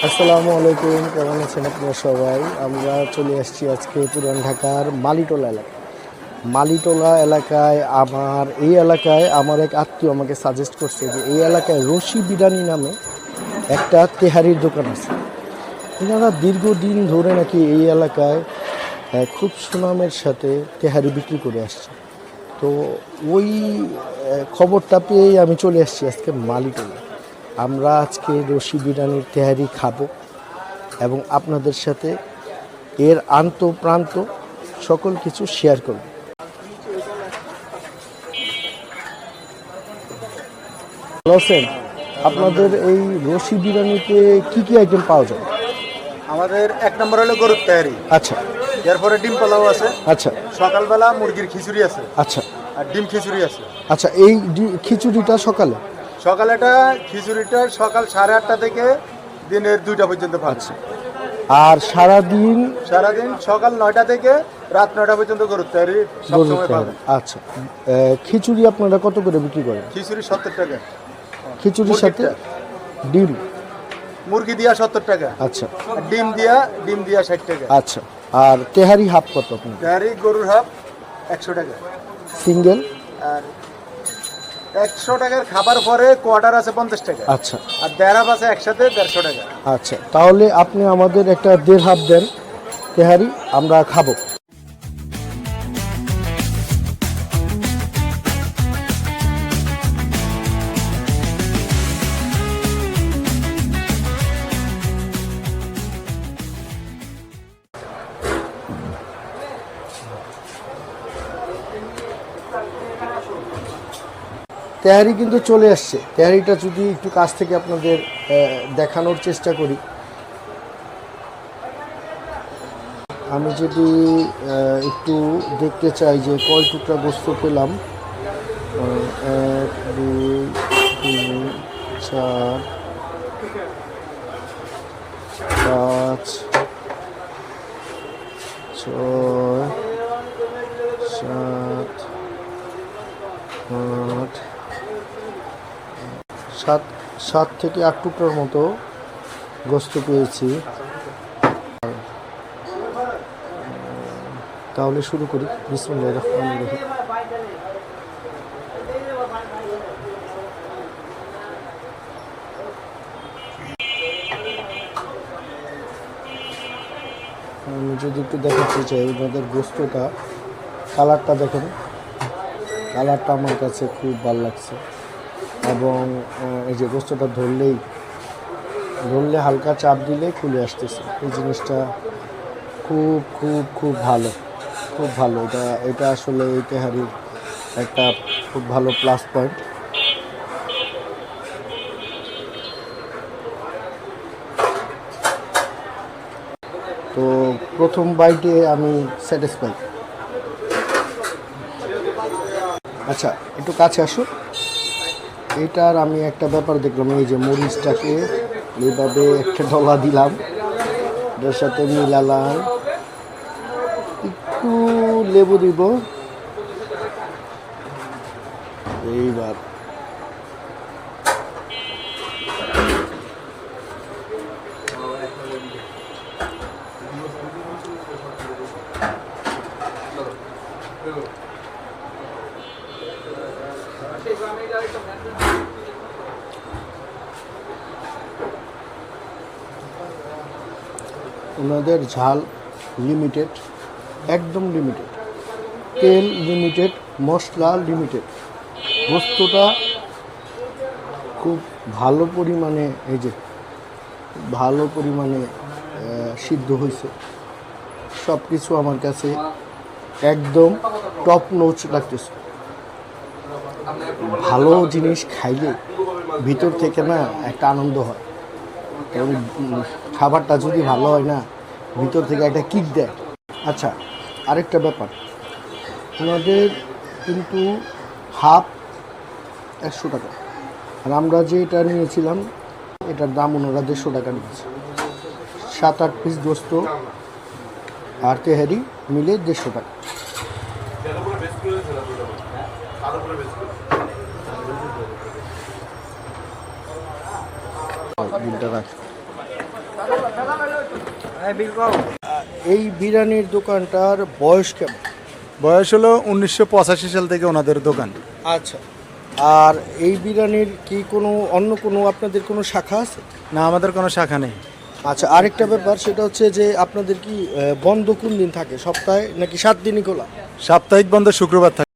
আসসালামু আলাইকুম, কেমন আছেন আপনারা সবাই? আমরা চলে আসছি আজকে পুরান ঢাকার মালিটোলা এলাকায়। মালিটোলা এলাকায় আমার এক আত্মীয় আমাকে সাজেস্ট করছে যে এই এলাকায় রশি বিরিয়ানি নামে একটা তেহারির দোকান আছে। এনারা দীর্ঘদিন ধরে নাকি এই এলাকায় খুব সুনামের সাথে তেহারি বিক্রি করে আসছে। তো ওই খবরটা পেয়েই আমি চলে আসছি আজকে মালিটোলা। আমরা আজকে রশি বিরিয়ানির তেহারি খাবো এবং আপনাদের সাথে এর প্রান্ত সকল কিছু শেয়ার করব। হোসেন, আপনাদের এই রশি বিরিয়ানিতে কি কি আইটেম পাওয়া যায়? আমাদের এক নম্বর হলো গরুর তেহারি, আচ্ছা এরপরে ডিম পোলাও আছে, আচ্ছা সকালবেলা মুরগির খিচুড়ি আছে, আচ্ছা আর ডিম খিচুড়ি আছে। আচ্ছা, এই খিচুড়িটা সকালেটা খিচুড়িটা সকাল 8:30 থেকে দিনের 2টা পর্যন্ত পাচ্ছে। আর সারাদিন সারাদিন সকাল 9টা থেকে রাত 9টা পর্যন্ত গরুর তেহারি সবসময় পাবেন। আচ্ছা, খিচুড়ি আপনারা কত করে বিক্রি করেন? খিচুড়ি 70 টাকা, খিচুড়ির সাথে ডিম মুরগি দিয়া 70 টাকা, আচ্ছা, আর ডিম দিয়া 60 টাকা। আচ্ছা, আর তেহারি হাফ কত আপনার? তেহারি গরুর হাফ 100 টাকা সিঙ্গেল? আর 100 টাকার খাবার পরে কোয়ার্টার আছে 50 টাকা, আচ্ছা, আর দেড় হাফ আছে একসাথে 150 টাকা। আচ্ছা, তাহলে আপনি আমাদের একটা দেড় হাফ দেন তেহারি, আমরা খাবো। তেহারি কিন্তু চলে আসছে। তেহারিটা যদি একটু কাছ থেকে আপনাদের দেখানোর চেষ্টা করি, আমি যদি একটু দেখতে চাই যে কয় টুকরা গোস্ত পেলাম। 1 2 3 4 5 6 7 8 7 থেকে 8 টুকরার মতো গোস্ত পেয়েছি। তাহলে শুরু করি। বিসমিল্লাহির রহমানির রহিম। আমি যদি একটু দেখাতে চাই ওনাদের গোস্তটা, কালারটা দেখেন, কালারটা আমার কাছে খুব ভালো লাগছে। এবং এই যে গোস্তটা ধরলে হালকা চাপ দিলে খুলে আসতেছে, এই জিনিসটা খুব খুব খুব ভালো, খুব ভালো। এটা আসলে এই তেহারির একটা খুব ভালো প্লাস পয়েন্ট। তো প্রথম বাইটে আমি স্যাটিসফাই। আচ্ছা, একটু কাছে আসো। এটার আমি একটা ব্যাপার দেখলাম, এই যে মরিচটাকে এইভাবে একটা ডলা দিলাম, এটার সাথে মিলালাম, একটু লেবু দিব। এইবার ওনাদের ঝাল লিমিটেড, একদম লিমিটেড, তেল লিমিটেড, মশলা লিমিটেড। গোস্তটা খুব ভালো পরিমাণে, এই যে ভালো পরিমাণে সিদ্ধ হয়েছে। সব কিছু আমার কাছে একদম টপ নোচ লাগতেছে। ভালো জিনিস খাইলে ভিতর থেকে না একটা আনন্দ হয়, এবং খাবারটা যদি ভালো হয় না, ভিতর থেকে একটা কিক দেয়। আচ্ছা, আরেকটা ব্যাপার, ওনাদের কিন্তু হাফ 100 টাকা, আর আমরা যেটা নিয়েছিলাম এটার দাম ওনারা 150 টাকা নিয়েছে। 7-8 পিস গোস্ত আর তেহারি মিলে 150 টাকা। বিলটা রাখ। এই বিরিয়ানির দোকানটার বয়স কেমন? বয়স হলো 1985 সাল থেকে ওনাদের দোকান। আচ্ছা, আর এই বিরিয়ানির কি কোনো অন্য কোনো আপনাদের কোনো শাখা আছে? না, আমাদের কোনো শাখা নেই। আচ্ছা, আরেকটা ব্যাপার সেটা হচ্ছে যে আপনাদের কি বন্ধ কোন দিন থাকে, সপ্তাহে নাকি 7 দিনই খোলা? সাপ্তাহিক বন্ধ শুক্রবার থাকে।